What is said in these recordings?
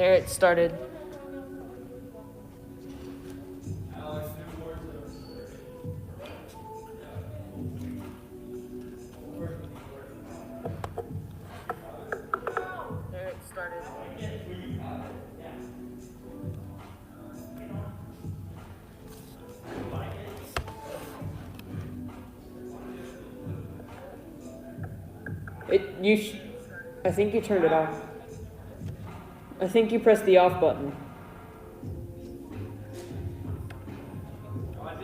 There it started. There it started. I think you turned it off. I think you pressed the off button. I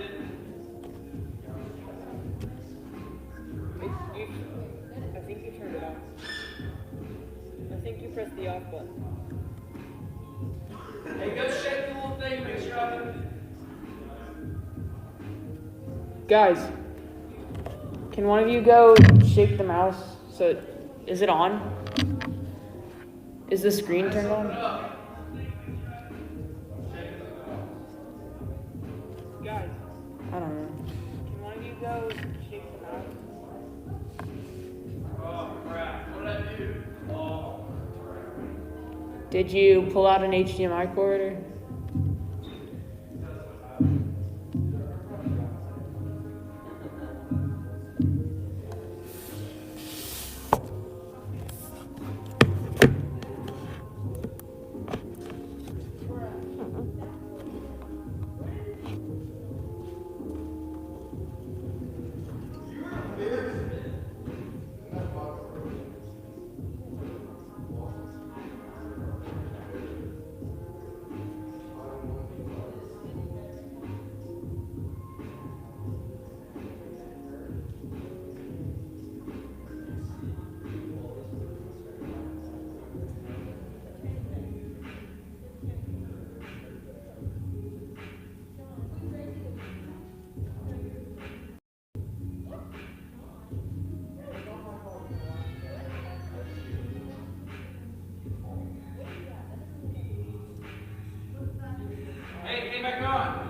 think you turned it off. I think you pressed the off button. Hey, go shake the little thing, make sure I can... Guys, can one of you go shake the mouse? So, is it on? Is the screen turned on? Guys, I don't know. Can one of you go shake the mouse? Oh, crap. What did I do? Oh. Did you pull out an HDMI cord or? Hey, get back on.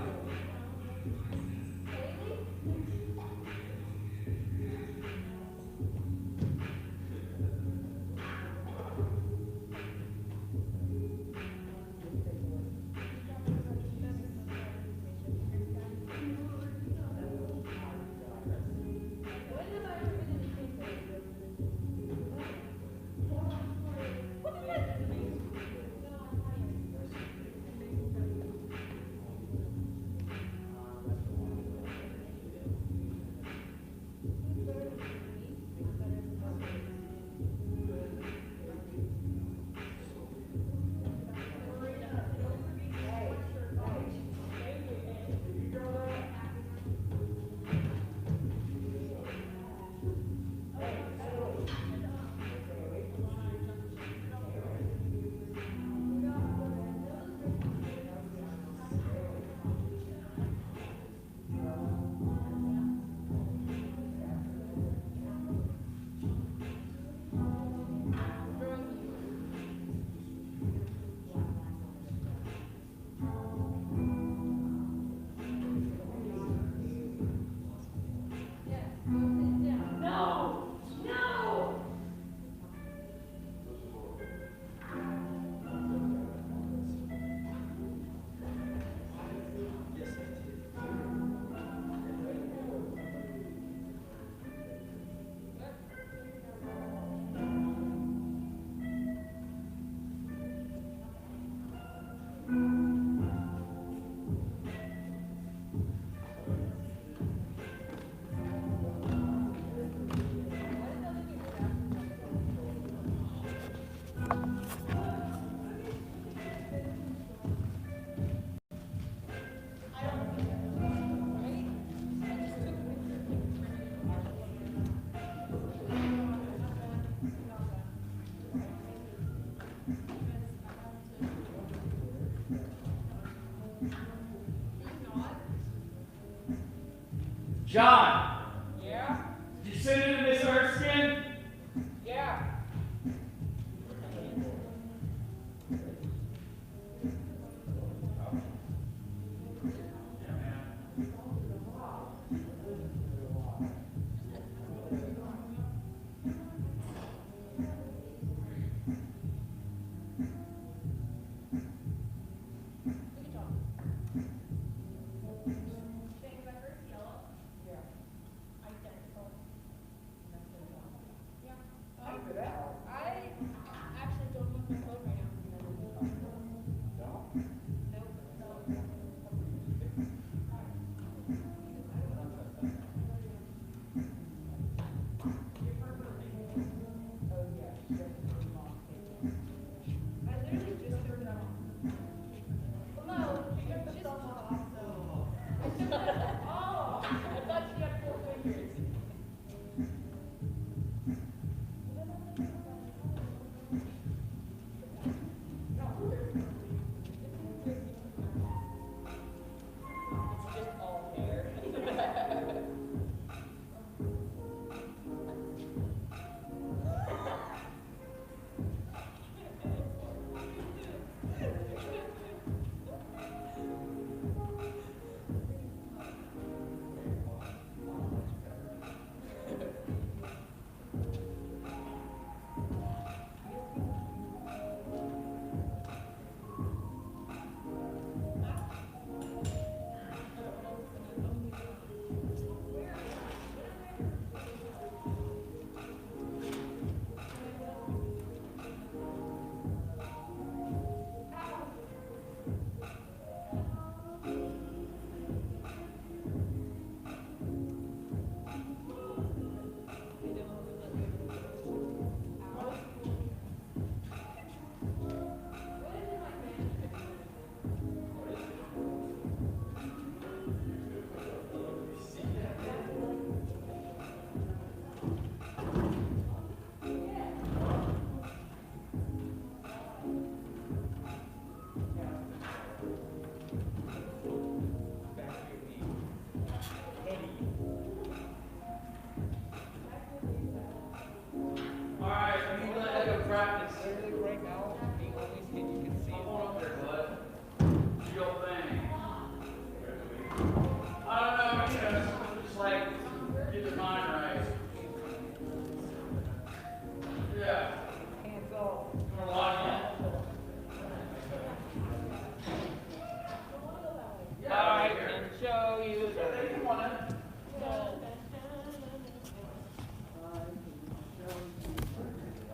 John! Yeah? Did you send it to Miss Erskine? Yeah.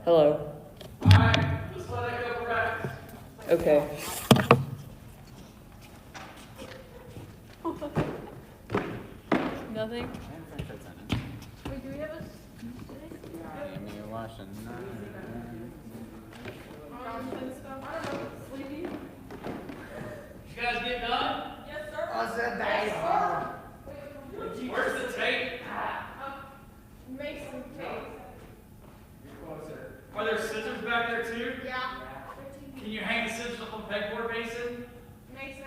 Hello. Alright, let's let Ekow rest. Okay. Nothing? Wait, do we have a sleepy? You guys get done? Yes, sir. Where's the tape? Make some tape. Are there scissors back there too? Yeah. Can you hang the scissors up on the pegboard, Mason? Mason,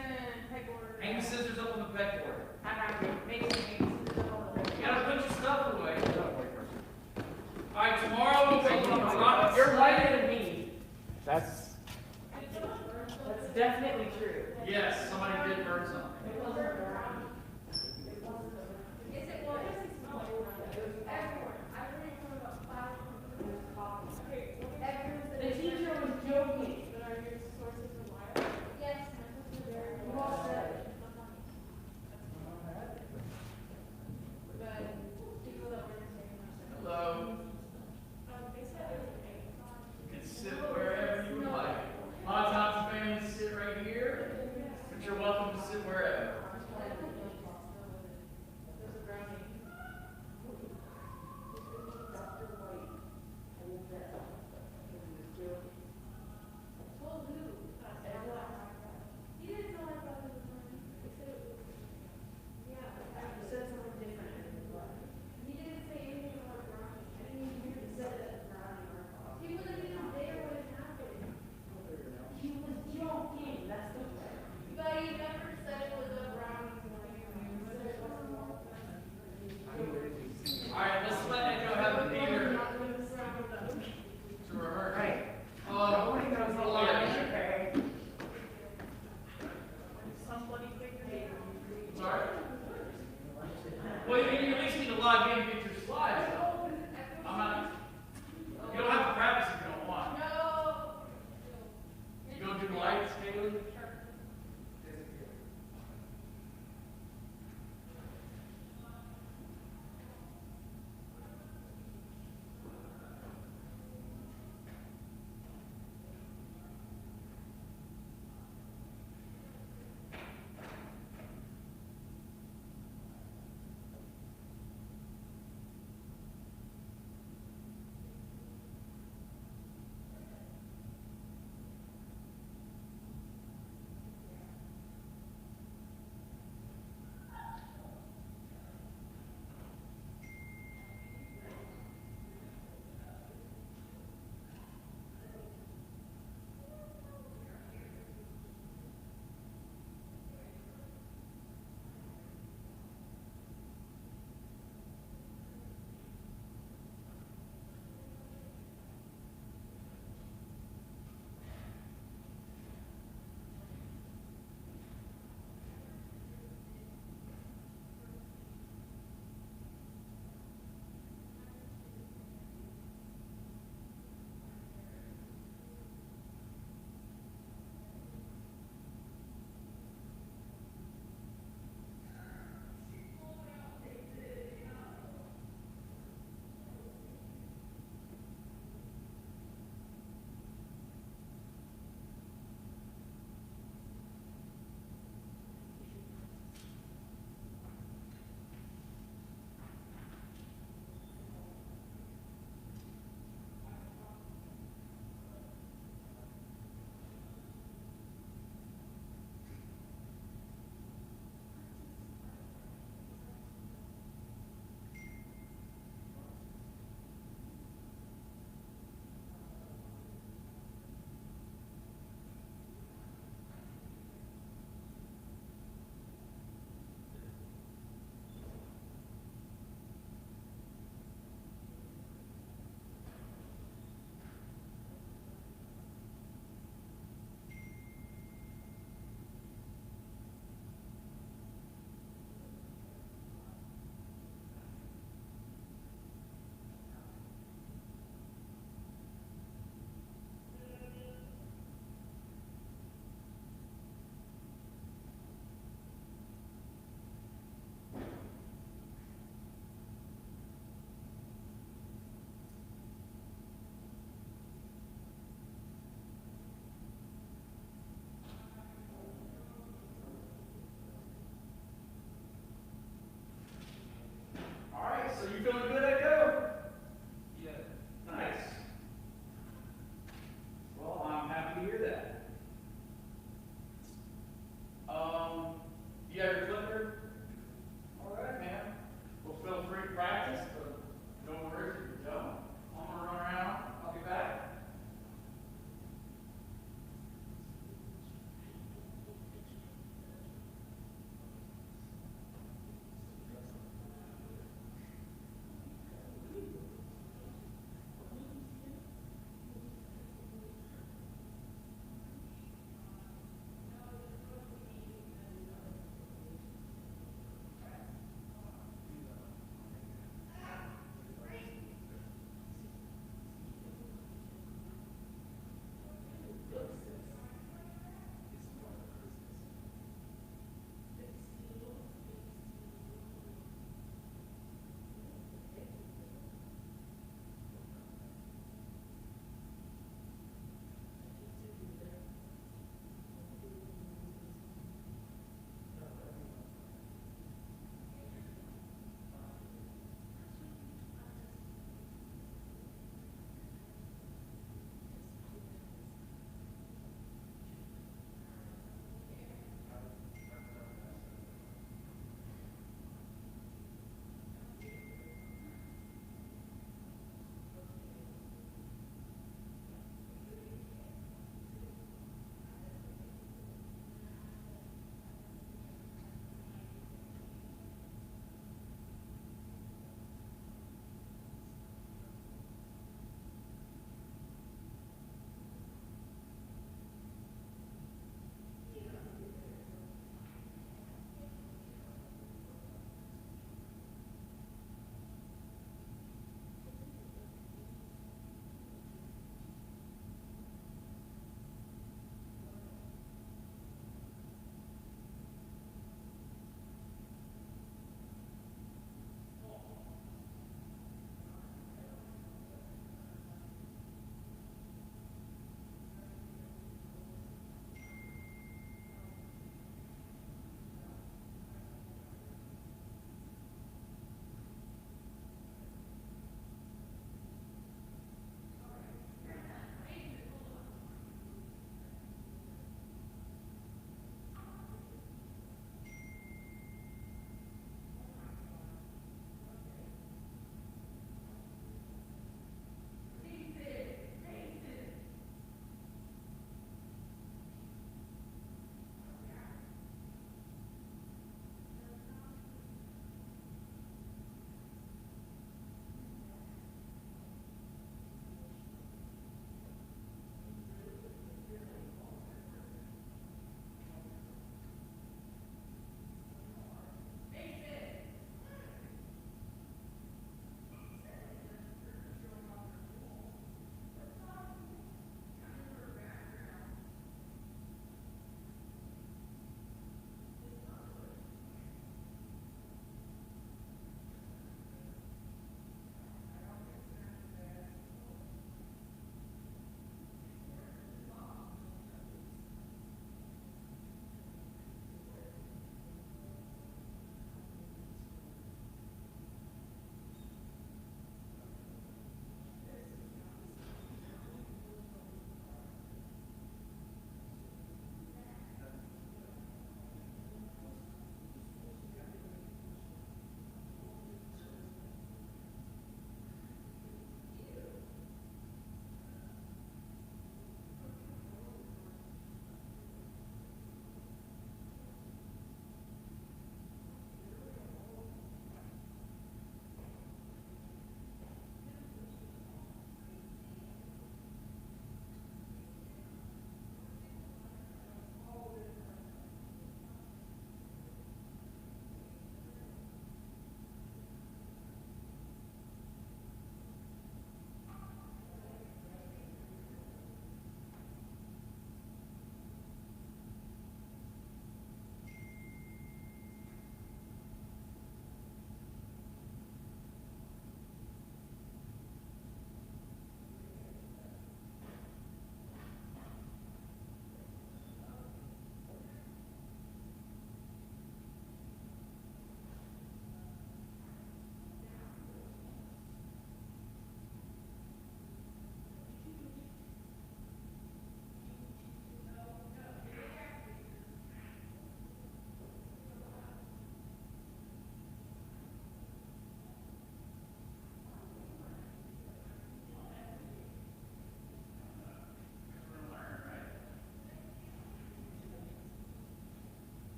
pegboard. Hang the scissors up on the pegboard. I got you. Mason, You gotta put your stuff away. Alright, tomorrow we'll build on the rock. You're lighter than me. That's definitely true. Yes, somebody did burn something. The teacher was joking. But are your sources reliable? Yes. Who all said? But people that were saying Hello. they said it was You can sit wherever you would like. A lot of times the families sit right here, but you're welcome to sit wherever.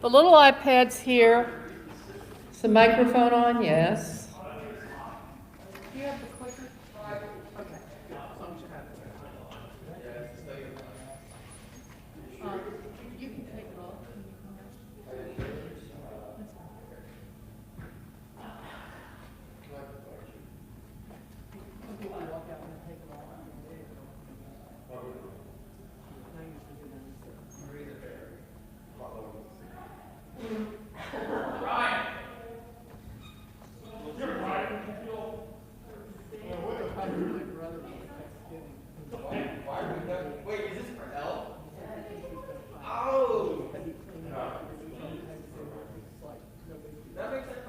The little iPads here. Is the microphone on? Yes. Do you have the clicker? Okay. As long as you have it. You can take it off. Wait, is this for L? Oh! That makes sense.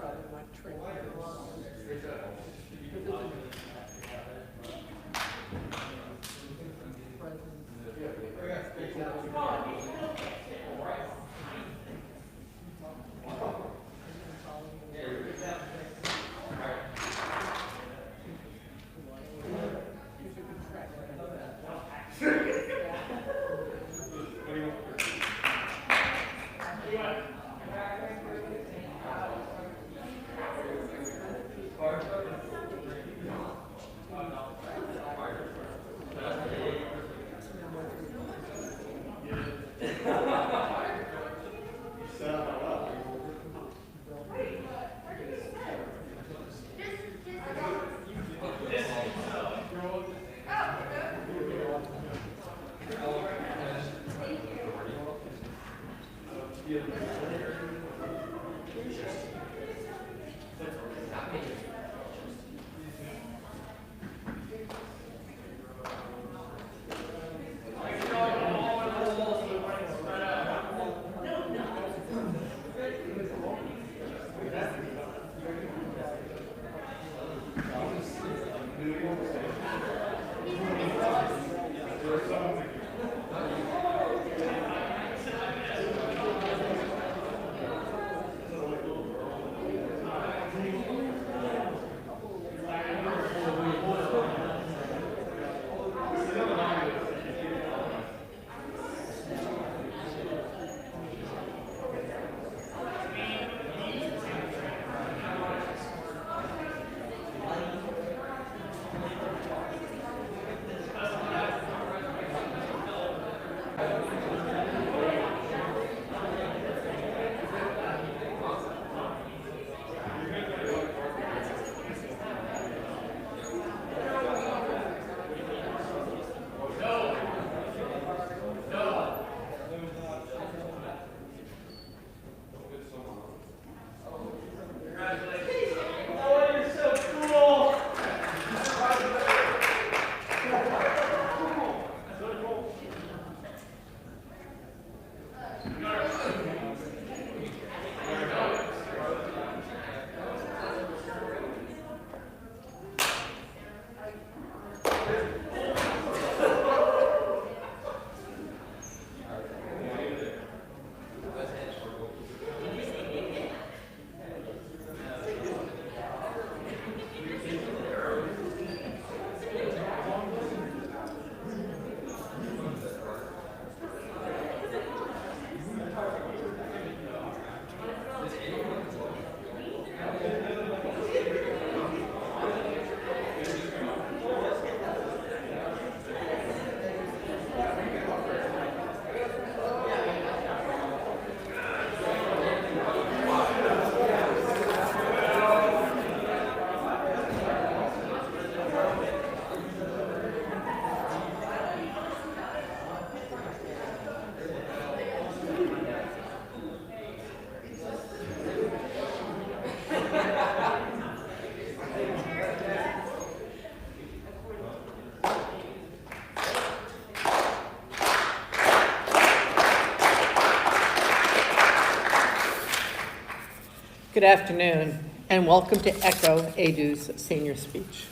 Good afternoon, and welcome to Ekow, Aido's senior speech.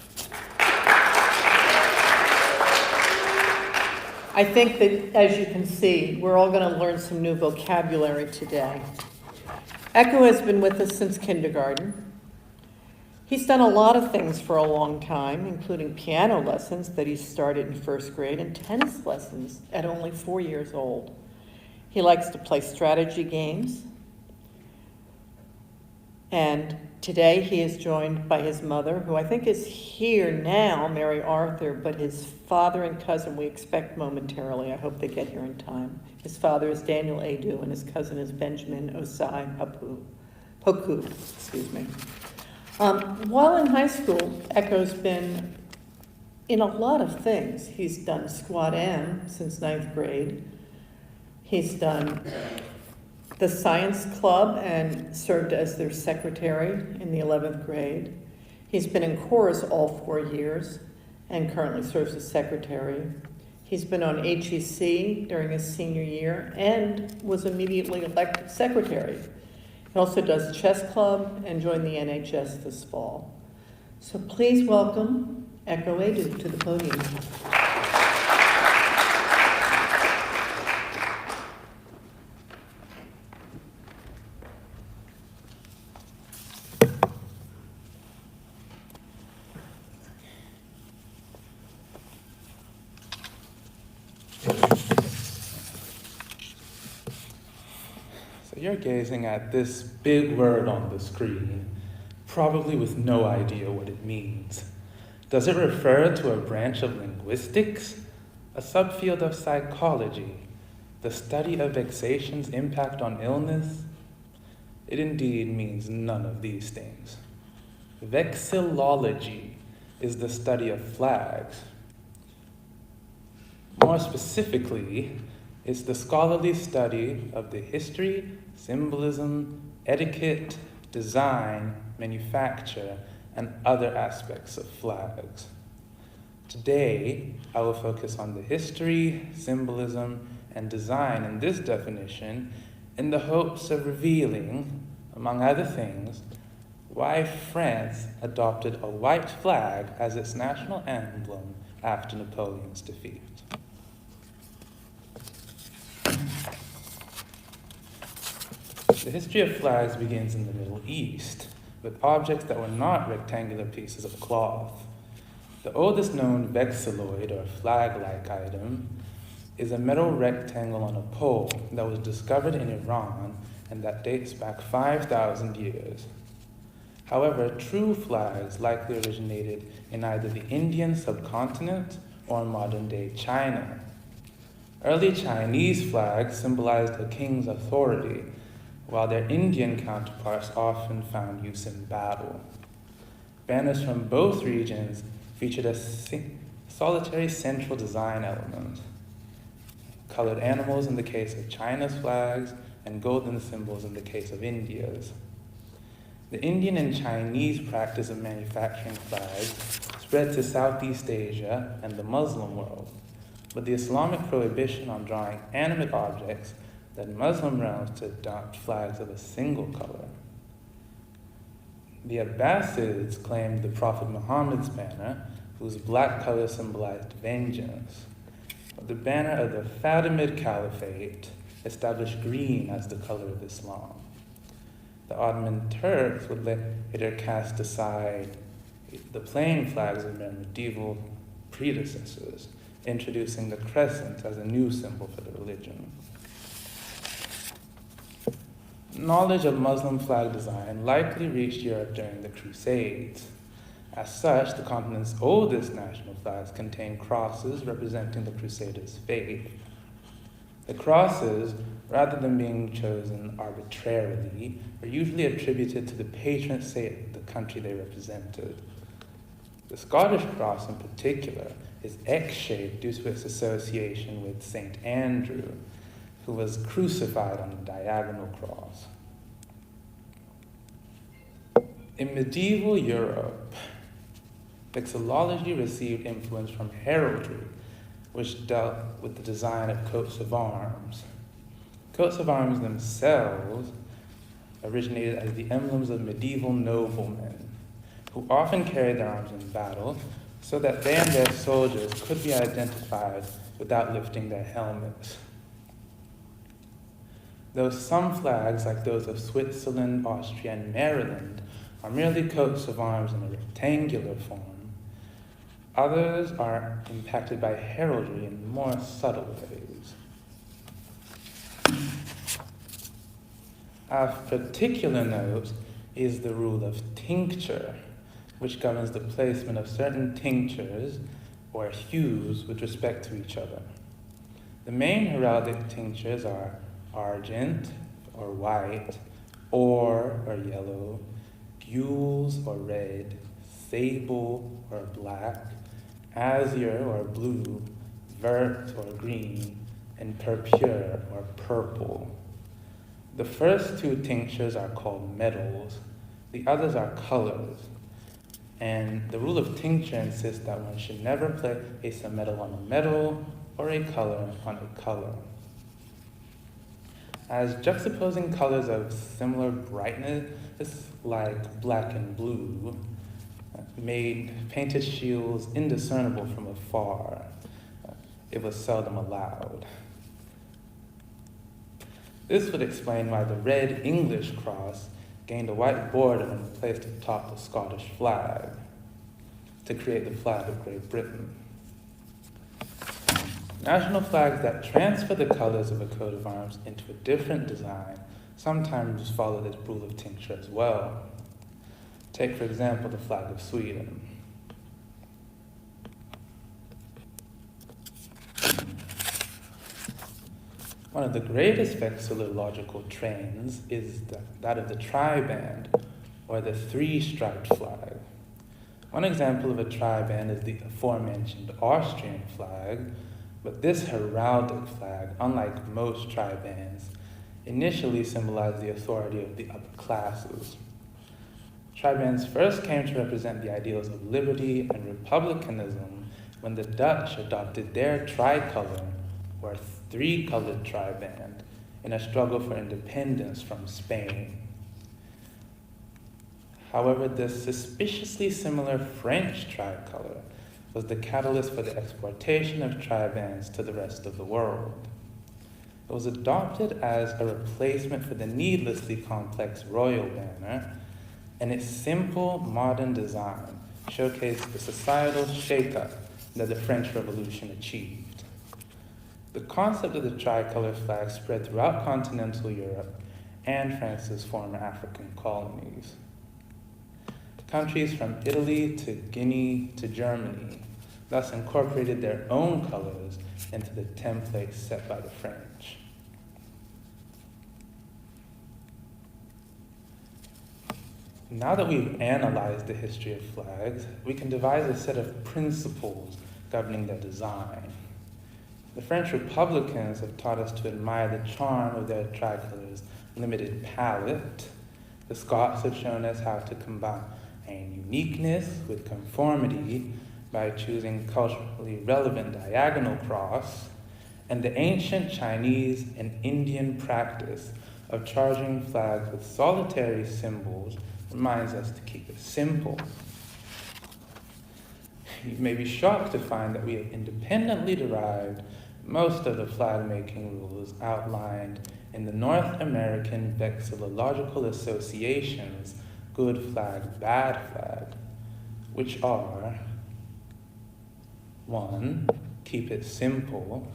I think that, as you can see, we're all going to learn some new vocabulary today. Ekow has been with us since kindergarten. He's done a lot of things for a long time, including piano lessons that he started in first grade and tennis lessons at only 4 years old. He likes to play strategy games, And today he is joined by his mother, who I think is here now, Mary Arthur, but his father and cousin we expect momentarily. I hope they get here in time. His father is Daniel Aido, and his cousin is Benjamin Osai Poku. Excuse me. While in high school, Ekow's been in a lot of things. He's done Squad M since 9th grade. He's done the science club and served as their secretary in the 11th grade. He's been in chorus all 4 years and currently serves as secretary. He's been on HEC during his senior year and was immediately elected secretary. He also does chess club and joined the NHS this fall. So please welcome Ekow Aido to the podium. So you're gazing at this big word on the screen, probably with no idea what it means. Does it refer to a branch of linguistics, a subfield of psychology, the study of vexation's impact on illness? It indeed means none of these things. Vexillology is the study of flags. More specifically, it's the scholarly study of the history, symbolism, etiquette, design, manufacture, and other aspects of flags. Today, I will focus on the history, symbolism, and design in this definition in the hopes of revealing, among other things, why France adopted a white flag as its national emblem after Napoleon's defeat. The history of flags begins in the Middle East, with objects that were not rectangular pieces of cloth. The oldest known vexilloid, or flag-like item, is a metal rectangle on a pole that was discovered in Iran and that dates back 5,000 years. However, true flags likely originated in either the Indian subcontinent or modern-day China. Early Chinese flags symbolized a king's authority, while their Indian counterparts often found use in battle. Banners from both regions featured a solitary central design element, colored animals in the case of China's flags, and golden symbols in the case of India's. The Indian and Chinese practice of manufacturing flags spread to Southeast Asia and the Muslim world, but the Islamic prohibition on drawing animate objects led Muslim realms to adopt flags of a single color. The Abbasids claimed the Prophet Muhammad's banner, whose black color symbolized vengeance. But the banner of the Fatimid Caliphate established green as the color of Islam. The Ottoman Turks would later cast aside the plain flags of their medieval predecessors, introducing the crescent as a new symbol for the religion. Knowledge of Muslim flag design likely reached Europe during the Crusades. As such, the continent's oldest national flags contain crosses representing the Crusaders' faith. The crosses, rather than being chosen arbitrarily, were usually attributed to the patron saint of the country they represented. The Scottish cross, in particular, is X-shaped due to its association with St. Andrew, who was crucified on a diagonal cross. In medieval Europe, vexillology received influence from heraldry, which dealt with the design of coats of arms. Coats of arms themselves originated as the emblems of medieval noblemen, who often carried their arms in battle so that they and their soldiers could be identified without lifting their helmets. Though some flags, like those of Switzerland, Austria, and Maryland, are merely coats of arms in a rectangular form, others are impacted by heraldry in more subtle ways. Of particular note is the rule of tincture, which governs the placement of certain tinctures or hues with respect to each other. The main heraldic tinctures are argent or white, or yellow, gules or red, sable or black, azure or blue, vert or green, and purpure or purple. The first two tinctures are called metals, the others are colors. And the rule of tincture insists that one should never place a metal on a metal or a color on a color. As juxtaposing colors of similar brightness, like black and blue, made painted shields indiscernible from afar, it was seldom allowed. This would explain why the red English cross gained a white border when placed atop the Scottish flag to create the flag of Great Britain. National flags that transfer the colors of a coat of arms into a different design sometimes follow this rule of tincture as well. Take, for example, the flag of Sweden. One of the greatest vexillological trends is that of the triband, or the three-striped flag. One example of a triband is the aforementioned Austrian flag, but this heraldic flag, unlike most tribands, initially symbolized the authority of the upper classes. Tribands first came to represent the ideals of liberty and republicanism when the Dutch adopted their tricolor, or three-colored triband, in a struggle for independence from Spain. However, the suspiciously similar French tricolor was the catalyst for the exportation of tribands to the rest of the world. It was adopted as a replacement for the needlessly complex royal banner, and its simple modern design showcased the societal shake-up that the French Revolution achieved. The concept of the tricolor flag spread throughout continental Europe and France's former African colonies. Countries from Italy to Guinea to Germany thus incorporated their own colors into the template set by the French. Now that we've analyzed the history of flags, we can devise a set of principles governing their design. The French Republicans have taught us to admire the charm of their tricolor's limited palette. The Scots have shown us how to combine uniqueness with conformity by choosing culturally relevant diagonal cross, and the ancient Chinese and Indian practice of charging flags with solitary symbols reminds us to keep it simple. You may be shocked to find that we have independently derived most of the flag-making rules outlined in the North American Vexillological Association's Good Flag, Bad Flag, which are 1. Keep it simple.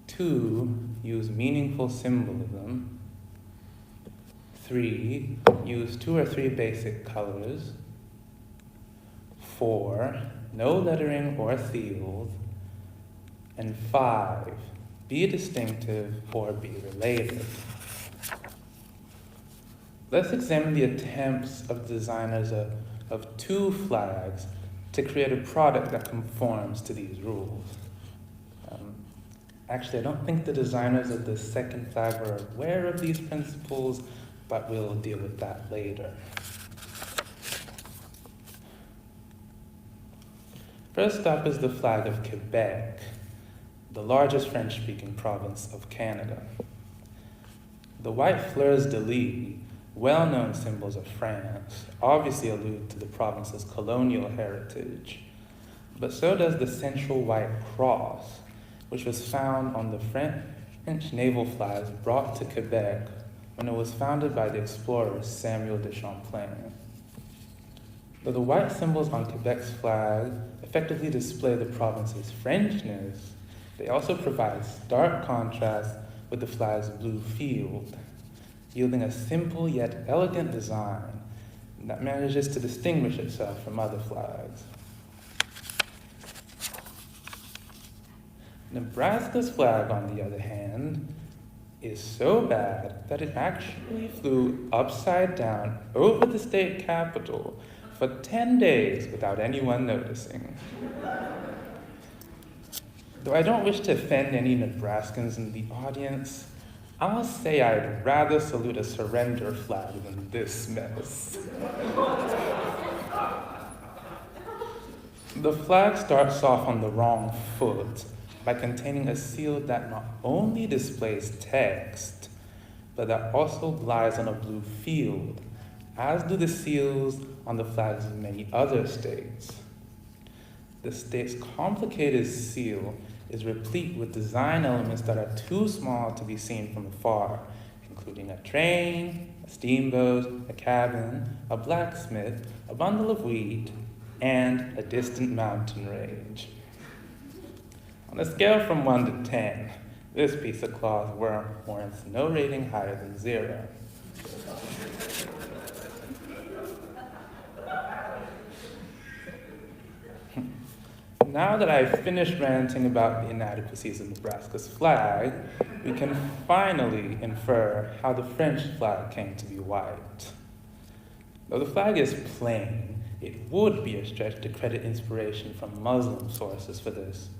2. Use meaningful symbolism. 3. Use 2 or 3 basic colors. 4. No lettering or seals. And 5. Be distinctive or be related. Let's examine the attempts of designers of 2 flags to create a product that conforms to these rules. Actually, I don't think the designers of the second flag were aware of these principles, but we'll deal with that later. First up is the flag of Quebec, the largest French-speaking province of Canada. The white fleurs-de-lis, well-known symbols of France, obviously allude to the province's colonial heritage, but so does the central white cross, which was found on the French naval flags brought to Quebec when it was founded by the explorer Samuel de Champlain. Though the white symbols on Quebec's flag effectively display the province's Frenchness, they also provide stark contrast with the flag's blue field. yielding a simple yet elegant design that manages to distinguish itself from other flags. Nebraska's flag, on the other hand, is so bad that it actually flew upside down over the state capitol for 10 days without anyone noticing. Though I don't wish to offend any Nebraskans in the audience, I'll say I'd rather salute a surrender flag than this mess. The flag starts off on the wrong foot by containing a seal that not only displays text, but that also lies on a blue field, as do the seals on the flags of many other states. The state's complicated seal is replete with design elements that are too small to be seen from afar, including a train, a steamboat, a cabin, a blacksmith, a bundle of wheat, and a distant mountain range. On a scale from 1 to 10, this piece of cloth warrants no rating higher than 0. Now that I've finished ranting about the inadequacies of Nebraska's flag, we can finally infer how the French flag came to be white. Though the flag is plain, it would be a stretch to credit inspiration from Muslim sources for this.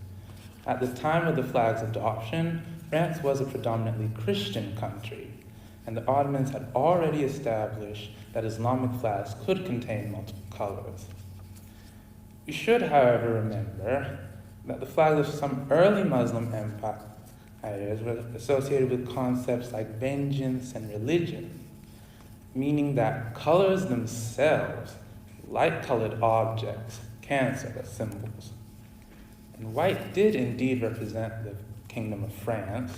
At the time of the flag's adoption, France was a predominantly Christian country, and the Ottomans had already established that Islamic flags could contain multiple colors. We should, however, remember that the flags of some early Muslim empires were associated with concepts like vengeance and religion, meaning that colors themselves, light-colored objects, can serve as symbols. And white did indeed represent the Kingdom of France,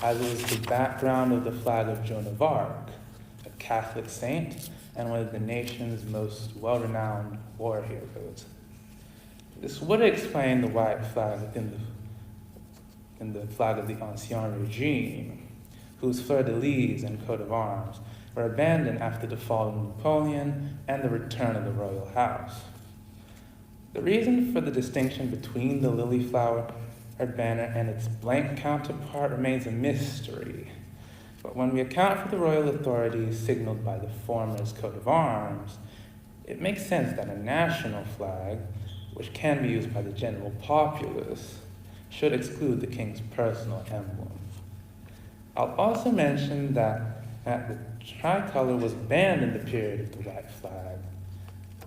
as it was the background of the flag of Joan of Arc, a Catholic saint and one of the nation's most well-renowned war heroes. This would explain the white flag in the flag of the Ancien Regime, whose fleur-de-lis and coat of arms were abandoned after the fall of Napoleon and the return of the royal house. The reason for the distinction between the lily flowered banner and its blank counterpart remains a mystery, but when we account for the royal authorities signaled by the former's coat of arms, it makes sense that a national flag, which can be used by the general populace, should exclude the king's personal emblem. I'll also mention that the tricolor was banned in the period of the white flag,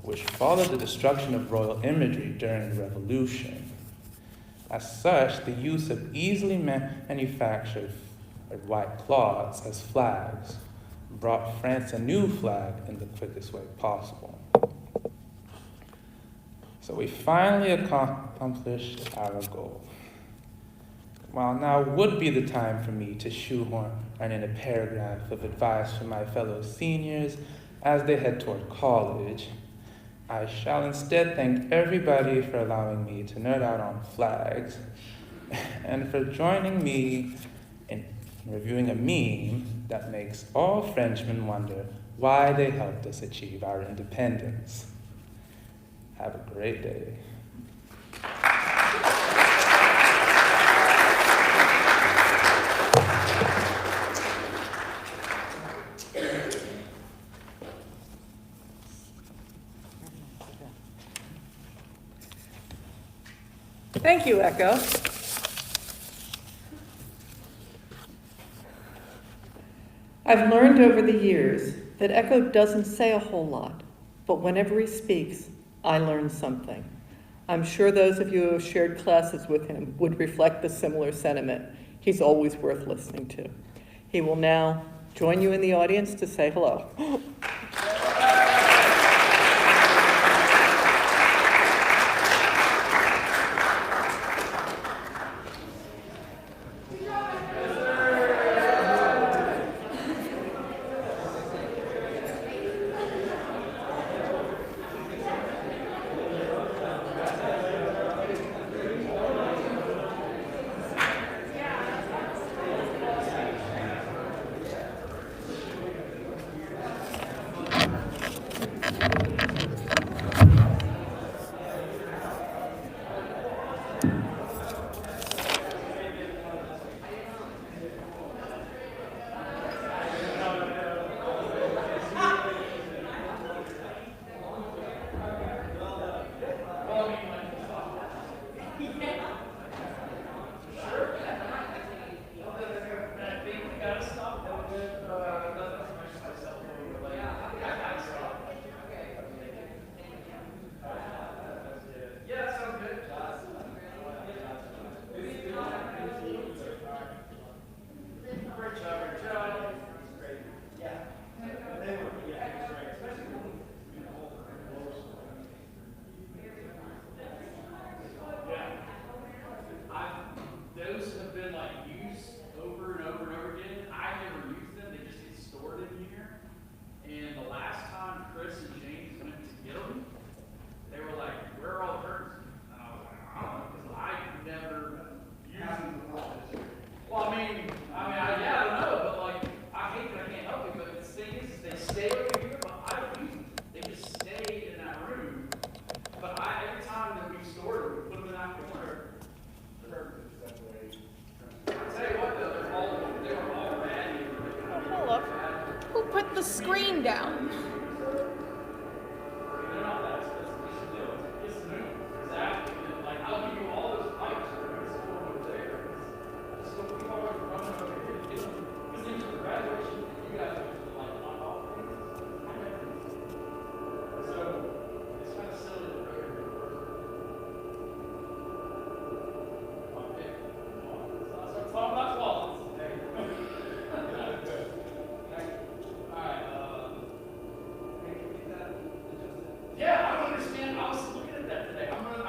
which followed the destruction of royal imagery during the Revolution. As such, the use of easily manufactured white cloths as flags brought France a new flag in the quickest way possible. So we finally accomplished our goal. While now would be the time for me to shoehorn in a paragraph of advice for my fellow seniors as they head toward college, I shall instead thank everybody for allowing me to nerd out on flags and for joining me in reviewing a meme that makes all Frenchmen wonder why they helped us achieve our independence. Have a great day. Thank you, Ekow. I've learned over the years that Ekow doesn't say a whole lot, but whenever he speaks, I learn something. I'm sure those of you who have shared classes with him would reflect the similar sentiment. He's always worth listening to. He will now join you in the audience to say hello.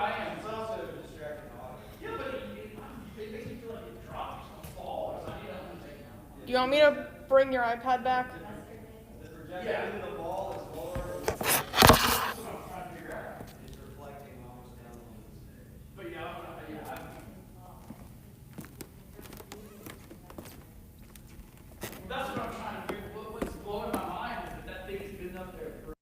I am. It's also a distracting audio. Yeah, but it makes me feel like it drops, it's gonna fall or something. Do you want me to bring your iPad back? The projection of the ball is lower. That's what I'm trying to figure out. It's reflecting almost down on the stage. But yeah, that's what I'm trying to figure. What's blowing my mind is that thing's been up there for